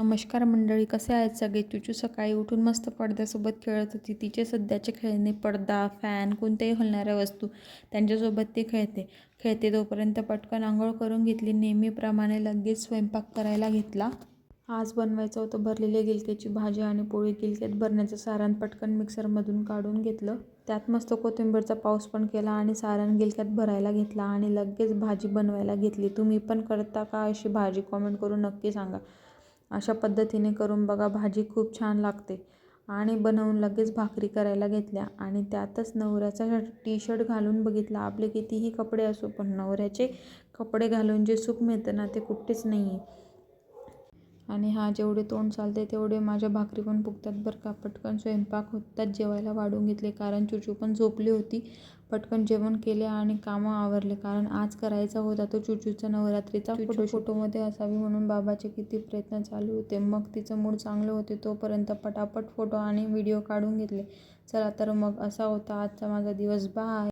नमस्कार मंडळी, कसे आहेत सगळे? चुचू सकाळी उठून मस्त पडद्यासोबत खेळत होती. तिचे सध्याचे खेळणे, पडदा, फॅन, कोणत्याही हलणाऱ्या वस्तू त्यांच्यासोबत ती खेळते तोपर्यंत पटकन आंघोळ करून घेतली. नेहमीप्रमाणे लगेच स्वयंपाक करायला घेतला. आज बनवायचं होतं भरलेल्या गिलक्याची भाजी आणि पोळी. गिलक्यात भरण्याचं सारण पटकन मिक्सरमधून काढून घेतलं. त्यात मस्त कोथिंबीरचा पाऊस पण केला आणि सारण गिलक्यात भरायला घेतला आणि लगेच भाजी बनवायला घेतली. तुम्ही पण करता का अशी भाजी? कॉमेंट करून नक्की सांगा. अशा पद्धतीने करून बघा, भाजी खूप छान लागते. आणि बनवून लगेच भाकरी करायला घेतल्या आणि त्यातच नवऱ्याचा टी-शर्ट घालून बघितला. आपले कितीही कपडे असो, पण नवऱ्याचे कपडे घालून जे सुख मिळतं ना, ते कुठेच नाही आहे. आणि जेवढे तोंड चालते तेवढे माझ्या भाकरी पण फुगतात बरं का. पटकन स्वयंपाक होताच जेवायला वाढून घेतले, कारण चुचू पण झोपली होती. पटकन जेवण केले आणि कामं आवरले, कारण आज करायचा होता तो चुचूचा नवरात्रीचा फोटोमध्ये असावी म्हणून बाबाचे किती प्रयत्न चालू होते. मग तिचं मूड चांगलं होते तोपर्यंत पटापट फोटो आणि व्हिडिओ काढून घेतले. चला तर मग असा होता आजचा माझा दिवस. बाय.